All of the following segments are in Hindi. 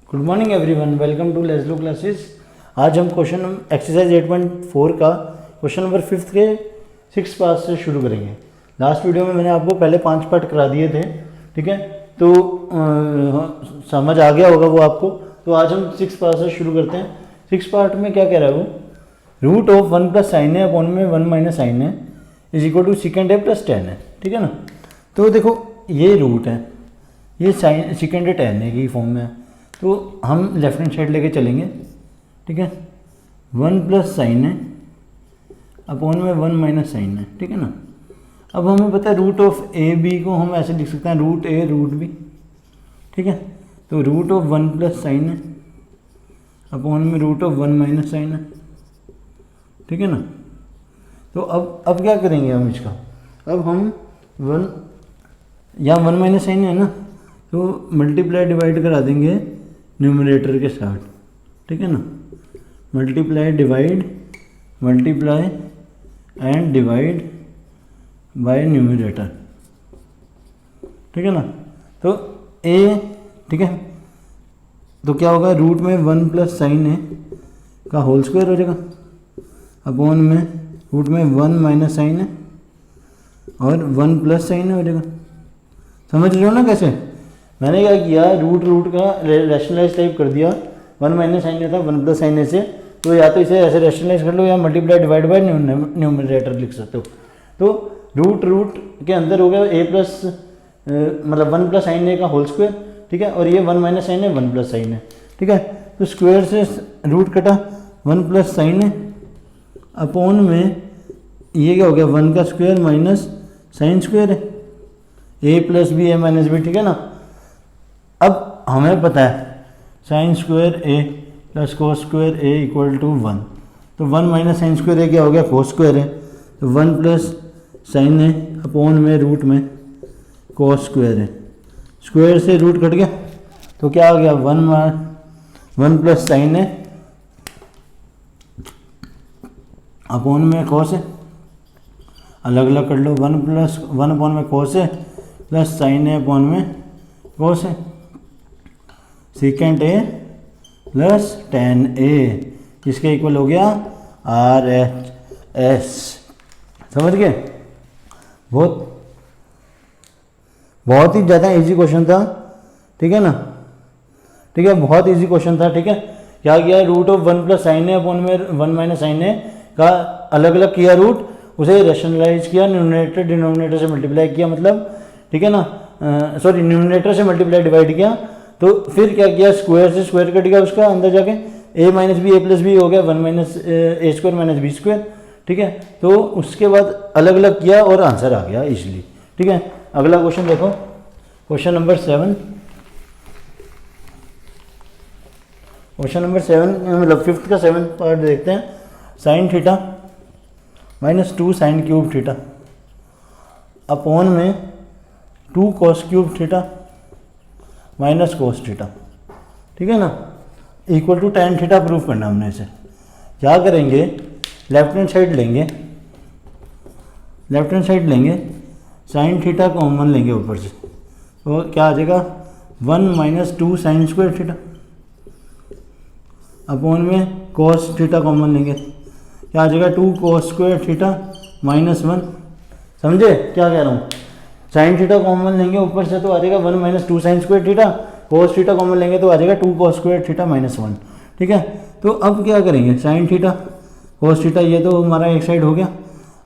Good morning everyone, welcome to Leslo classes. आज हम क्वेश्चन एक्सरसाइज 8.4 का क्वेश्चन नंबर 5 के 6 पार्ट से शुरू करेंगे। लास्ट वीडियो में मैंने आपको पहले 5 पार्ट करा दिए थे, ठीक है, तो समझ आ गया होगा वो आपको। तो आज हम 6 पार्ट से शुरू करते हैं। 6 पार्ट में क्या कह रहा है वो, रूट ऑफ 1 प्लस साइन है अपॉन में 1 माइनस साइन है इज इक्वल टू सेकेंड है प्लस टेन है, ठीक है ना। तो देखो ये रूट है, ये साइन सेकेंड है टेन है की फॉर्म में है, तो हम लेफ्ट हैंड साइड लेके चलेंगे, ठीक है। 1 प्लस साइन है अपॉन में 1 माइनस साइन है, ठीक है ना। अब हमें पता है रूट ऑफ ए बी को हम ऐसे लिख सकते हैं रूट ए रूट बी, ठीक है। तो रूट ऑफ 1 प्लस साइन है अपॉन में रूट ऑफ 1 माइनस साइन है, ठीक है ना। तो अब क्या करेंगे हम इसका, अब हम 1 यहाँ 1 माइनस साइन है ना, तो मल्टीप्लाई डिवाइड करा देंगे न्यूमरेटर के साथ, ठीक है ना। Multiply divide multiply and divide by numerator, ठीक है ना। तो ए, ठीक है, तो क्या होगा, रूट में 1 प्लस साइन है का होल स्क्वायर हो जाएगा अपॉन में रूट में 1 माइनस साइन है और 1 प्लस साइन हो जाएगा। समझ रहे हो ना कैसे। मैंने क्या किया, रूट का रैशनलाइज टाइप कर दिया। 1 माइनस साइन था 1 प्लस साइन से, तो या तो इसे ऐसे रैशनलाइज कर लो या मल्टीप्लाई डिवाइड बाय न्यूमरेटर लिख सकते हो। तो रूट के अंदर हो गया ए प्लस मतलब 1 प्लस साइन ए का होल स्क्वायर, ठीक है, और ये 1 माइनस साइन है 1 प्लस साइन है, ठीक है। तो स्क्वायर से रूट कटा 1 प्लस साइन है अपॉन में ये क्या हो गया 1 का स्क्वायर माइनस साइन स्क्वायर है, A plus B A minus B, ठीक है ना। अब हमें पता है sine square A plus cos square A equal to 1, तो 1 माइनस साइन स्क्वायर ए क्या हो गया कोस स्क्वायर है, तो 1 प्लस साइन है अपॉन में रूट में कोस स्क्वायर है। स्क्वायर से रूट कट गया तो क्या हो गया 1 प्लस साइन है अपॉन में कोस है, अलग अलग कर लो, 1 अपॉन में कोस है प्लस साइन है अपॉन में कोस है, सेकेंड ए प्लस टेन ए, इसके इक्वल हो गया आर एच एस। समझ गए। बहुत ही ज़्यादा इजी क्वेश्चन था, ठीक है ना, ठीक है, बहुत इजी क्वेश्चन था, ठीक है। क्या किया, रूट ऑफ 1 प्लस साइन है अपॉन में 1 माइनस साइन है का अलग अलग किया रूट, उसे रैशनलाइज किया, न्यूमरेटर डिनोमिनेटर से मल्टीप्लाई किया, मतलब, ठीक है ना, सॉरी न्यूमरेटर से मल्टीप्लाई डिवाइड किया। तो फिर क्या किया, स्क्वायर से स्क्वायर कट गया उसका अंदर जाके, ए माइनस बी ए प्लस बी हो गया 1 माइनस ए स्क्वायर माइनस बी स्क्वायर, ठीक है। तो उसके बाद अलग अलग किया और आंसर आ गया इजली, ठीक है। अगला क्वेश्चन देखो, क्वेश्चन नंबर 7। क्वेश्चन नंबर 7 मतलब 5th का 7th पार्ट देखते हैं। Sine theta minus 2 sine cube theta upon में 2 cos cube theta minus cos theta, ठीक है ना, equal to tan theta proof करना हमने इसे। क्या करेंगे, लेफ्ट हैंड साइड लेंगे, साइन थीटा कॉमन लेंगे ऊपर से, तो क्या आ जाएगा 1 minus 2 sine square theta upon में कोस थीटा कॉमन लेंगे, क्या आ जाएगा 2 कोस स्क्वायर थीटा माइनस 1। समझे क्या कह रहा हूँ। साइन थीटा कॉमन लेंगे ऊपर से तो आ जाएगा 1 minus 2 sine square theta, cos theta common लेंगे तो आ जाएगा 2 कोस स्क्वायर थीटा माइनस 1, ठीक है। तो अब क्या करेंगे, साइन थीटा कोस थीटा ये तो हमारा एक साइड हो गया।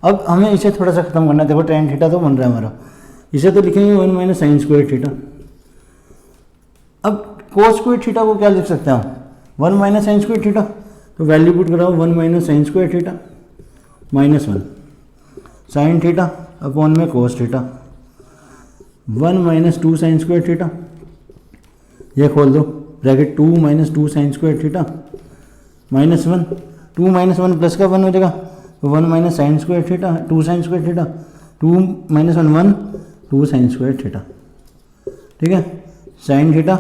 अब हमें इसे थोड़ा सा खत्म करना है। देखो tan थीटा तो बन रहा है हमारा, इसे तो लिखेंगे 1 माइनस साइन स्क्वायर थीटा। अब कोस स्क्वायर थीटा को क्या लिख सकते हैं हम, 1 माइनस साइन स्क्वायर थीटा, तो वैल्यू पुट कराओ 1 minus sine square theta minus 1 sine theta upon में cos theta 1 minus 2 sine square theta, ये खोल दो bracket, 2 minus 2 sine square theta minus 1, 2 minus 1 plus का 1 हो जाएगा, तो 1 minus sine square theta 2 sine square theta, 2 minus 1 1 2 sine square theta, ठीक है। Sine theta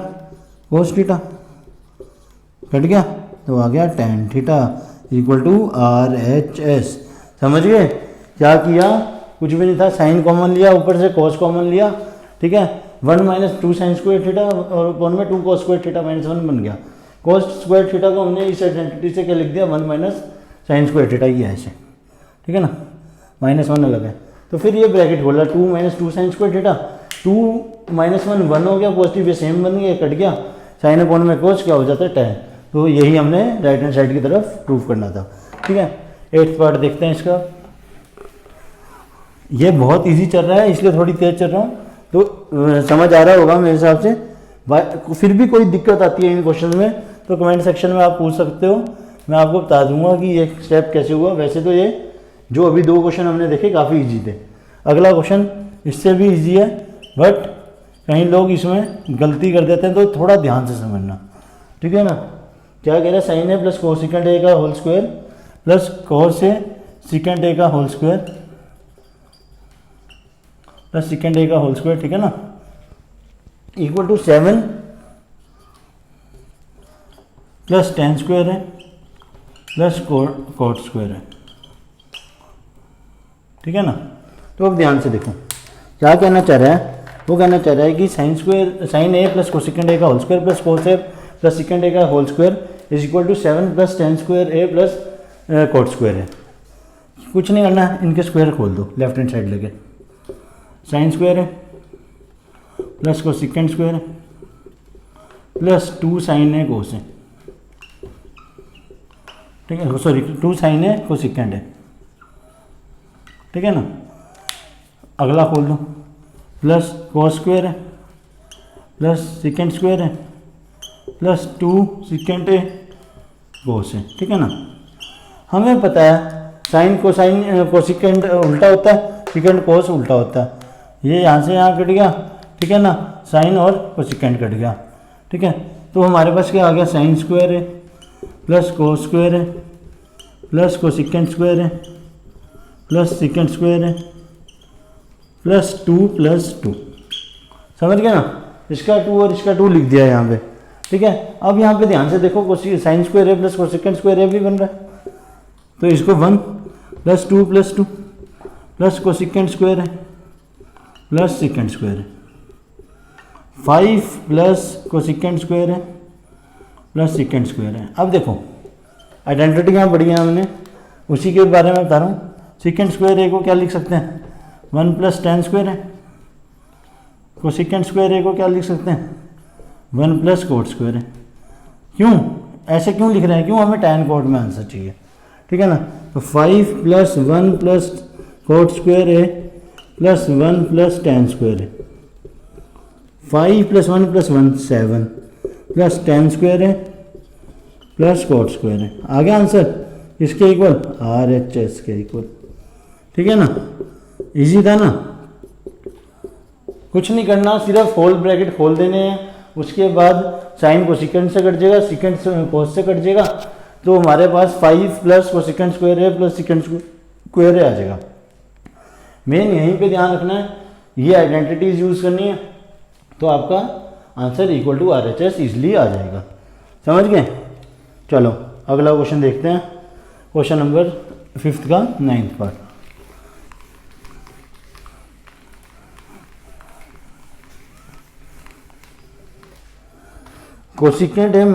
cos theta cut गया तो आ गया tan theta equal to R H S. समझ गए क्या किया, कुछ भी नहीं था, साइन कॉमन लिया, ऊपर से कोस कॉमन लिया, ठीक है, 1 माइनस 2 साइन स्क्वायर थीटा और अपॉन में 2 कॉस स्क्वायर थीटा माइनस 1 बन गया। कॉस स्क्वायर थीटा को हमने इस आइडेंटिटी से क्या लिख दिया, 1 माइनस साइन स्क्वायर थीटा, ये ऐसे, ठीक है ना, -1 अलग है। तो फिर ये ब्रैकेट खोला, 2 minus 2 sine square theta, 2 minus 1 1 हो गया, पॉजिटिव ये सेम बन गया, कट गया, साइन अपॉन में कोस क्या हो जाता है, tan। तो यही हमने राइट हैंड साइड की तरफ प्रूव करना था, ठीक है। 8th पार्ट देखते हैं इसका। ये बहुत इजी चल रहा है इसलिए थोड़ी तेज चल रहा हूँ, तो समझ आ रहा होगा मेरे हिसाब से। फिर भी कोई दिक्कत आती है इन क्वेश्चन में तो कमेंट सेक्शन में आप पूछ सकते हो, मैं आपको बता दूंगा कि ये स्टेप कैसे हुआ। वैसे तो ये जो अभी 2 क्वेश्चन हमने देखे काफ़ी इजी थे, अगला क्वेश्चन इससे भी इजी है, बट कहीं लोग इसमें गलती कर देते हैं, तो थोड़ा ध्यान से समझना, ठीक है ना। क्या कह रहा है, sine A plus cosecant A का whole square plus cos A secant A का whole square plus secant A का होल स्क्वायर, ठीक है ना, equal to 7 plus tan square है प्लस कोट स्क्वायर है, ठीक है ना। तो अब ध्यान से देखो क्या कहना चाह रहा है, वो कहना चाह रहा है कि sine A plus cosecant A का whole square plus cos A plus secant A का whole square is equal to 7 plus tan square A plus cot square है। कुछ नहीं करना है, इनके स्क्वायर खोल दो लेफ्ट हैंड साइड लेके, साइन स्क्वायर है प्लस कोसेकेंट स्क्वायर है प्लस 2 साइन है कोस है, ठीक है, सॉरी 2 साइन है कोसेकेंट है, ठीक है ना। अगला खोल दो, प्लस कोस स्क्वायर है प्लस सेकेंड स्क्वायर है प्लस 2 सेकेंड है कोस है, ठीक है ना। हमें पता है साइन कोसेकेंट उल्टा होता है, सेकेंड कोस उल्टा होता है, ये यहाँ से यहाँ कट गया, ठीक है ना, साइन और कोसेकेंट कट गया, ठीक है। तो हमारे पास क्या आ गया, साइन स्क्वायर है प्लस कोस स्क्वायर है प्लस कोसेकेंट स्क्वायर है प्लस सेकेंड स्क्वायर है प्लस 2 समझ गया ना। इसका 2 और इसका 2 लिख दिया यहाँ पे, ठीक है। अब यहाँ पे ध्यान से देखो, साइन स्क्वायर है प्लस कोसेकेंट स्क्वायर है भी बन रहा है, तो इसको 1 प्लस 2 प्लस कोसेकेंट स्क्वायर है प्लस सेकेंड स्क्वायर है, 5 प्लस कोसेकेंट स्क्वायर है प्लस सेकेंड स्क्वायर है। अब देखो आइडेंटिटियाँ पढ़ी हैं हमने, उसी के बारे में बता रहा हूँ। सेकेंड स्क्वायर ए को क्या लिख सकते हैं, 1 प्लस tan स्क्वायर है, कोसेकेंट स्क्वायर ए को क्या लिख सकते हैं, 1 प्लस कोट स्क्वायर है। क्यों ऐसे क्यों लिख रहे हैं, क्यों, हमें tan कोट में आंसर चाहिए, ठीक है ना। तो 5 प्लस 1 प्लस कोट स्क्वायर है प्लस 1 प्लस tan स्क्वायर है, 5 plus 1 plus 1 7 plus tan square है प्लस कोट स्क्वायर है। आ गया आंसर, इसके इक्वल RHS के इक्वल, ठीक है ना। इजी था ना, कुछ नहीं करना, सिर्फ होल ब्रैकेट खोल देने हैं, उसके बाद साइन कोसेकेंट से कट जाएगा, सेकेंड कोस से कट जाएगा, तो हमारे पास 5 प्लस कोसेकेंट स्क्वायर है प्लस सेकेंड स्क्वायर है आ जाएगा। मेन यहीं पे ध्यान रखना है, ये आइडेंटिटीज यूज करनी है, तो आपका answer equal to RHS easily आ जाएगा, समझ गए। चलो अगला क्वेश्चन देखते हैं, क्वेश्चन नंबर 5th का 9th पार्ट। कोसेकेंट है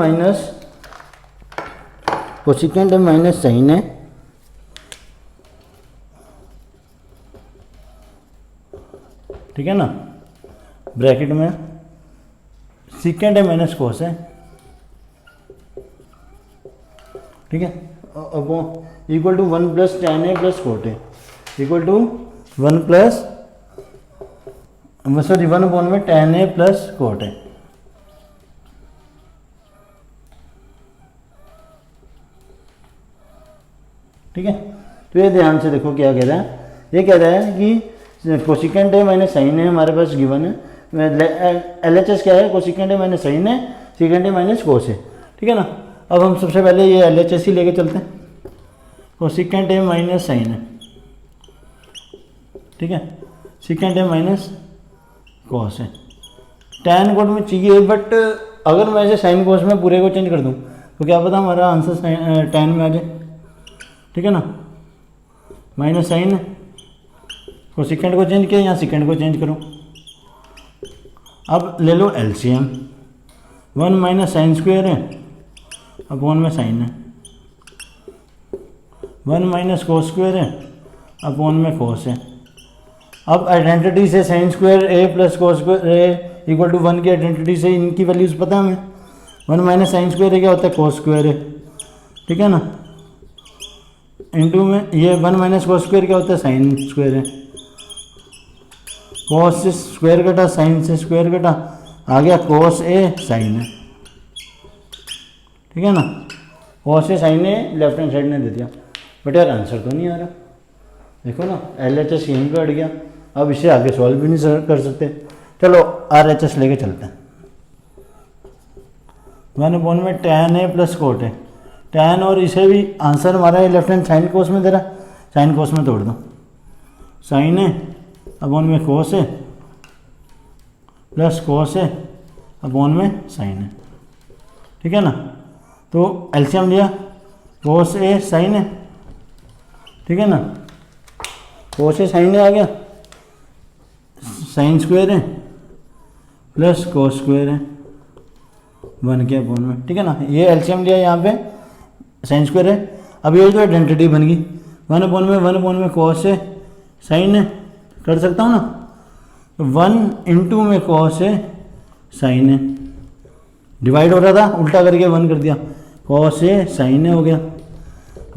माइनस साइन है, ठीक है ना, ब्रैकेट में सेकेंड है माइनस कोस है, ठीक है, अब इक्वल टू 1 प्लस tan है प्लस कोट है equal to 1 plus sorry 1 upon में tan है प्लस कोट है, ठीक है। तो ये ध्यान से देखो क्या कह रहा है, ये कह रहा है कि कोसेकेंट है माइनस साइन है हमारे पास गिवन है, LHS क्या है, कोसेकेंट है माइनस साइन है, सेकेंड है माइनस कोस है, ठीक है ना। अब हम सबसे पहले ये LHS ही लेके चलते हैं, कोसेकेंट है माइनस साइन है, ठीक है, सेकेंड है माइनस कॉस है, tan कोड में चाहिए, बट अगर मैं इसे साइन कॉस में पूरे को चेंज कर दूं तो क्या पता हमारा आंसर tan में आ जाए, ठीक है ना। माइनस साइन है, कोसेकेंट को चेंज किया, यहाँ सेकेंड को चेंज करो, अब ले लो एलसीएम, 1 माइनस साइन स्क्वायर है अपॉन में साइन है, 1 माइनस कोस स्क्वायर है अपॉन में कोस है। अब आइडेंटिटी से sine square A plus cos square A equal to 1 की आइडेंटिटी से इनकी वैल्यूज़ पता है हमें। 1 माइनस साइन स्क्वायर है क्या होता है, कोस स्क्वायर है, ठीक है ना, इंटू में ये 1 माइनस कोस स्क्वायर क्या होता है, साइन स्क्वायर है। कोस से स्क्वायर कटा, साइन से स्क्वायर कटा, आ गया कोस ए साइन है, ठीक है ना। कोस ए साइन ए लेफ्ट हैंड साइड ने दे दिया, बट यार आंसर तो नहीं आ रहा, देखो ना LHS यहीं पर अट गया। अब इसे आगे सॉल्व भी नहीं कर सकते, चलो RHS लेके चलते हैं। 1 में tan ए प्लस कोट है, tan और इसे भी आंसर हमारा है लेफ्ट हैंड साइन कोस में दे रहा, साइन कोस में तोड़ दो, साइन है अपॉन में कोस है प्लस कोस है अपॉन में साइन है, ठीक है ना। तो एलसीएम लिया, कोस ए साइन है, ठीक है ना, कोस ए साइन है आ गया, साइन स्क्वायर है प्लस कोस स्क्वायर है 1 के अपॉन में, ठीक है ना। ये एलसीएम लिया यहाँ पे, साइन स्क्वायर है। अब ये जो आइडेंटिटी बन गई 1 अपॉन में कोस है साइन है, कर सकता हूँ ना, 1 इंटू में कोस है साइन है, डिवाइड हो रहा था उल्टा करके 1 कर दिया, कोस है साइन है हो गया,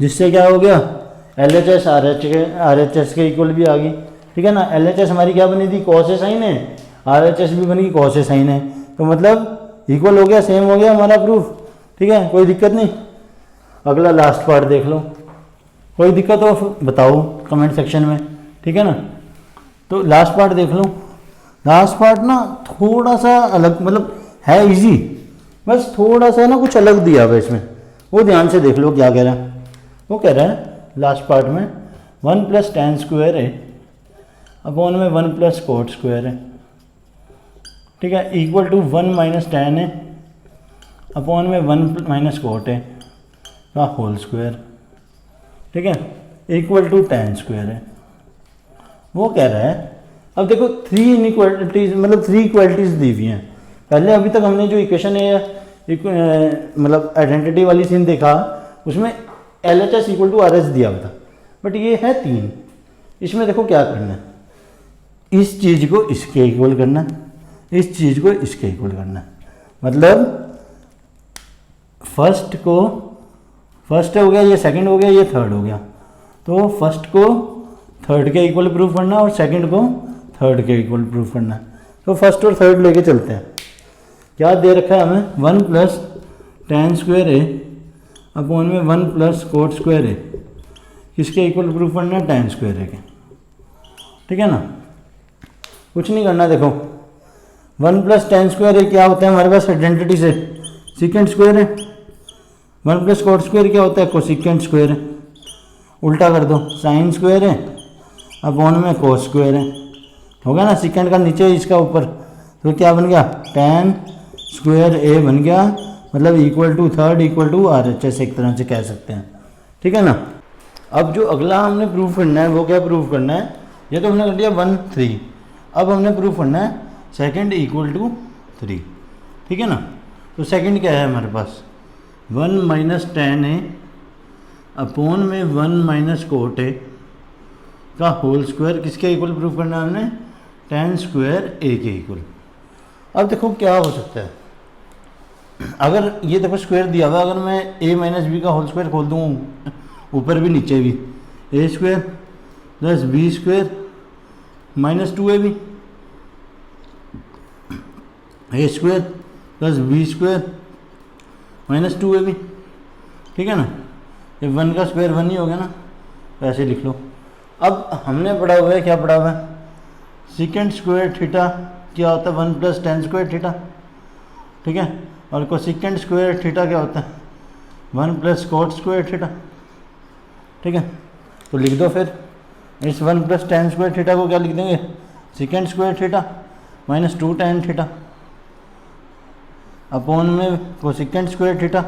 जिससे क्या हो गया LHS RHS के इक्वल भी आ गई, ठीक है ना। LHS हमारी क्या बनी थी, कोस है साइन है, RHS भी बनी कोस है साइन है, तो मतलब इक्वल हो गया, सेम हो गया हमारा प्रूफ, ठीक है, कोई दिक्कत नहीं। अगला लास्ट पार्ट देख लो, कोई दिक्कत हो बताओ कमेंट सेक्शन में, ठीक है ना। तो लास्ट पार्ट देख लो, लास्ट पार्ट ना थोड़ा सा अलग, मतलब है इजी, बस थोड़ा सा ना कुछ अलग दिया हुआ इसमें, वो ध्यान से देख लो क्या कह रहा है। वो कह रहा है लास्ट पार्ट में 1 प्लस tan स्क्वायर है अपॉन में 1 प्लस कोट स्क्वायर है, ठीक है, इक्वल टू 1 माइनस tan है अपॉन में 1 माइनस कोट है का होल स्क्वायर, ठीक है, इक्वल टू tan स्क्वायर है। वो कह रहा है, अब देखो 3 इनइक्वालिटीज, मतलब 3 इक्वालिटीज दी हुई हैं। पहले अभी तक हमने जो इक्वेशन है मतलब आइडेंटिटी वाली सीन देखा, उसमें LHS इक्वल टू RH दिया हुआ था, बट ये है 3। इसमें देखो क्या करना है, इस चीज़ को इसके इक्वल करना है, इस चीज़ को इसके इक्वल करना है, मतलब फर्स्ट हो गया, ये सेकंड हो गया, ये थर्ड हो गया, तो फर्स्ट को थर्ड के इक्वल प्रूफ करना है और सेकंड को थर्ड के इक्वल प्रूफ करना है। तो फर्स्ट और थर्ड लेके चलते हैं। क्या दे रखा है हमें, 1 प्लस tan स्क्वायर है अपॉन में 1 प्लस कोट स्क्वायर है, किसके इक्वल प्रूफ करना है, tan स्क्वायर है के, ठीक है ना। कुछ नहीं करना, देखो 1 प्लस tan स्क्वायर है क्या होता है हमारे पास आइडेंटिटी से, सीकेंट स्क्वायर है, 1 प्लस कोट स्क्वायर क्या होता है, कोसिकेंट स्क्वायर है, उल्टा कर दो, साइन स्क्वायर है अपॉन में कोस स्क्वायर है, होगा ना, सीकेंट का नीचे इसका ऊपर, तो क्या बन गया, tan स्क्वायर ए बन गया, मतलब equal to third equal to RHS एक तरह से कह सकते हैं, ठीक है ना। अब जो अगला हमने प्रूफ करना है वो क्या प्रूफ करना है, ये तो हमने कर दिया 1 3, अब हमने प्रूफ करना है सेकंड इक्वल टू 3, ठीक है ना। तो सेकंड क्या है हमारे पास, 1 माइनस tan है अपॉन में 1 माइनस कोट है का होल स्क्वायर, किसके इक्वल प्रूफ करना है हमने, tan स्क्वायर ए के इक्वल। अब देखो क्या हो सकता है, अगर ये देखो स्क्वायर दिया हुआ, अगर मैं a माइनस बी का होल स्क्वायर खोल दूँ ऊपर भी नीचे भी, a square plus B square minus 2ab, a square plus B square minus 2ab, ठीक है ना। ये 1 का स्क्वायर 1 ही हो गया ना, तो ऐसे लिख लो। अब हमने पढ़ा हुआ है, क्या पढ़ा हुआ है, सीकेंट स्क्वायर थीटा क्या होता है, 1 प्लस tan स्क्वायर थीटा, ठीक है, और कोसिकेंट स्क्वायर थीटा क्या होता है, 1 प्लस कोट स्क्वायर थीटा, ठीक है। तो लिख दो फिर इस 1 प्लस tan स्क्वायर थीटा को क्या लिख देंगे, secant square theta minus 2 tan theta upon में कोसिकेंट स्क्वायर थीटा,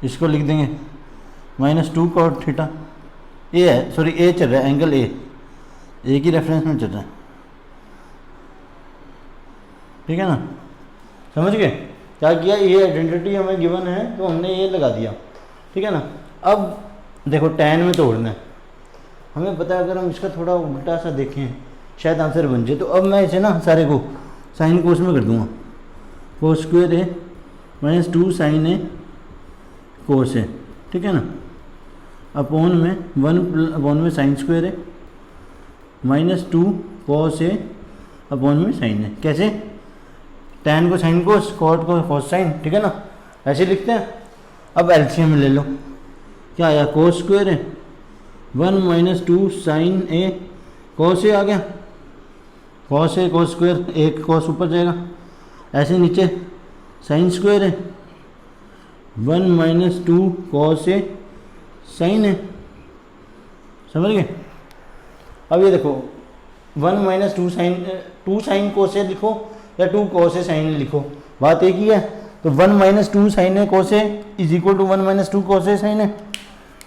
इसको लिख देंगे माइनस 2 कोट थीटा। ए है, सॉरी ए चल रहा है, एंगल ए की रेफरेंस में चल रहा है, ठीक है ना, समझ गए। क्या किया, ये आइडेंटिटी हमें गिवन है तो हमने ये लगा दिया, ठीक है ना। अब देखो tan में तोड़ना है, हमें पता है अगर हम इसका थोड़ा उल्टा सा देखें शायद आंसर बन जाए। तो अब मैं इसे ना सारे को साइन कोस में कर दूंगा, cos square A minus 2 sine A cos ए, ठीक है ना, अपॉन में 1 अपॉन में साइन स्क्वेयर ए माइनस 2 कॉस ए अपॉन में साइन ए। कैसे, tan को साइन कोस, कॉट को कॉस साइन, ठीक है ना, ऐसे लिखते हैं। अब एलसीएम ले लो, क्या आया, कोस स्क्वेयर है 1 minus 2 sine A cos A आ गया, कॉस ए कॉस स्क्वेयर, एक कॉस ऊपर जाएगा, ऐसे नीचे साइन स्क्वेयर है 1 माइनस 2 कॉस ए साइन है, समझ गए। अब ये देखो 1 माइनस 2 साइन कोस ए लिखो या 2 कॉस ए साइन लिखो, बात एक ही है। तो 1 minus 2 sine A cos A is equal to 1 minus 2 cos A sine A,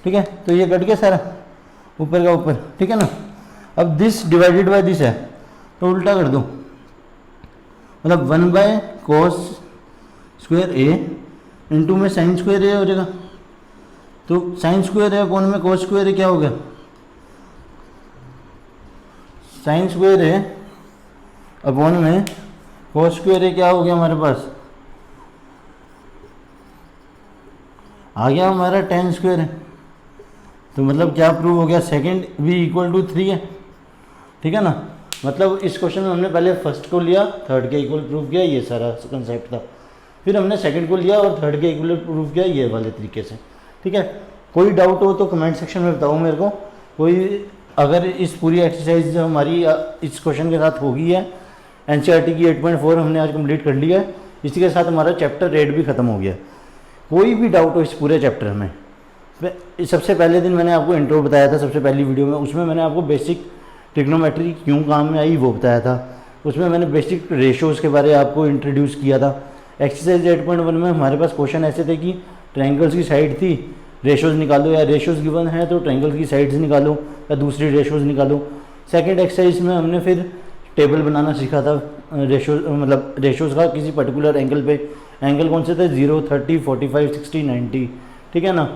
ठीक है। तो ये कट गया सारा ऊपर का ऊपर, ठीक है ना। अब दिस डिवाइडेड बाय दिस है तो उल्टा कर दो, मतलब 1 by cos square A into में साइन स्क्वायर ए हो जाएगा। तो साइन स्क्वायर ए अपॉन में कॉस स्क्वायर ए क्या हो गया, साइन स्क्वायर ए अपॉन में कॉस स्क्वायर ए क्या हो गया हमारे पास, आ गया हमारा tan स्क्वायर है। तो मतलब क्या प्रूव हो गया, सेकंड भी इक्वल टू 3 है, ठीक है ना। मतलब इस क्वेश्चन में हमने पहले फर्स्ट को लिया, थर्ड के इक्वल प्रूव किया, ये सारा कंसेप्ट था। फिर हमने सेकंड को लिया और थर्ड के इक्वल प्रूव किया, ये वाले तरीके से, ठीक है। कोई डाउट हो तो कमेंट सेक्शन में बताओ मेरे को। कोई अगर इस पूरी एक्सरसाइज हमारी इस क्वेश्चन के साथ होगी है, एनसीईआरटी की 8.4 हमने आज कंप्लीट कर लिया है, इसी के साथ हमारा चैप्टर 8 भी ख़त्म हो गया। कोई भी डाउट हो इस पूरे चैप्टर में, सबसे पहले दिन मैंने आपको इंट्रो बताया था सबसे पहली वीडियो में, उसमें मैंने आपको बेसिक ट्रिग्नोमेट्री क्यों काम में आई वो बताया था। उसमें मैंने बेसिक रेशोज़ के बारे में आपको इंट्रोड्यूस किया था। एक्सरसाइज 8.1 में हमारे पास क्वेश्चन ऐसे थे कि ट्रायंगल्स की साइड थी, रेशोज़ निकालो, या रेशोज़ गिवन है तो ट्रायंगल की साइड्स निकालो या दूसरी रेशोज़ निकालो। सेकंड एक्सरसाइज में हमने फिर टेबल बनाना सीखा था रेशोज़, मतलब रेशोज़ का किसी पर्टिकुलर एंगल पे, एंगल कौन से थे 0, 30, 45, 60, 90, ठीक है ना।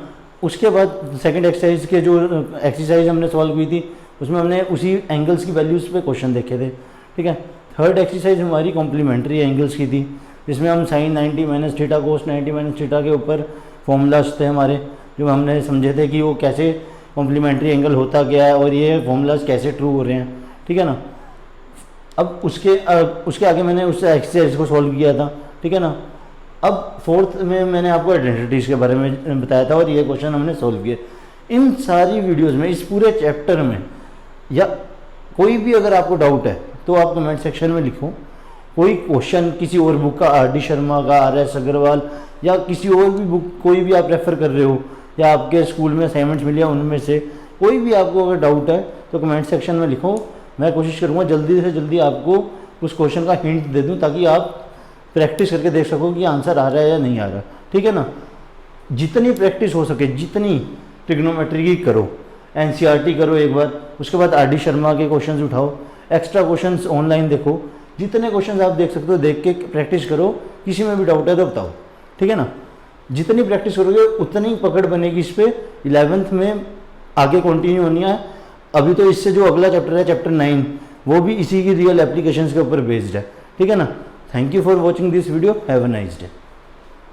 उसके बाद सेकंड एक्सरसाइज के जो एक्सरसाइज हमने सॉल्व की थी उसमें हमने उसी एंगल्स की वैल्यूज़ पे क्वेश्चन देखे थे, ठीक है। थर्ड एक्सरसाइज हमारी कॉम्प्लीमेंट्री एंगल्स की थी, जिसमें हम sine 90 minus theta cos 90 minus theta के ऊपर फॉर्मूलाज थे हमारे, जो हमने समझे थे कि वो कैसे कॉम्प्लीमेंट्री एंगल होता क्या है और ये फॉर्मूलाज कैसे ट्रू हो रहे हैं, ठीक है ना। अब उसके आगे मैंने उस एक्सरसाइज को सॉल्व किया था, ठीक है ना। अब फोर्थ में मैंने आपको आइडेंटिटीज़ के बारे में बताया था और ये क्वेश्चन हमने सॉल्व किए। इन सारी वीडियोस में, इस पूरे चैप्टर में, या कोई भी अगर आपको डाउट है तो आप कमेंट सेक्शन में लिखो। कोई क्वेश्चन किसी और बुक का, आर डी शर्मा का, RS अग्रवाल, या किसी और भी बुक कोई भी आप रेफ़र कर रहे हो, या आपके स्कूल में असाइनमेंट्स मिले उनमें से कोई भी आपको अगर डाउट है तो कमेंट सेक्शन में लिखो। मैं कोशिश करूँगा जल्दी से जल्दी आपको उस क्वेश्चन का हिंट दे दूँ, ताकि आप प्रैक्टिस करके देख सको कि आंसर आ रहा है या नहीं आ रहा, ठीक है ना। जितनी प्रैक्टिस हो सके, जितनी ट्रिग्नोमेट्री की करो, एनसीईआरटी करो एक बार, उसके बाद RD शर्मा के क्वेश्चंस उठाओ, एक्स्ट्रा क्वेश्चंस ऑनलाइन देखो, जितने क्वेश्चंस आप देख सकते हो देख के प्रैक्टिस करो। किसी में भी डाउट है तो बताओ, ठीक है ना। जितनी प्रैक्टिस करोगे उतनी पकड़ बनेगी इस पर, 11th में आगे कंटिन्यू होनी है। अभी तो इससे जो अगला चैप्टर है, चैप्टर 9, वो भी इसी की रियल एप्लीकेशंस के ऊपर बेस्ड है, ठीक है ना। Thank you for watching this video, have a nice day.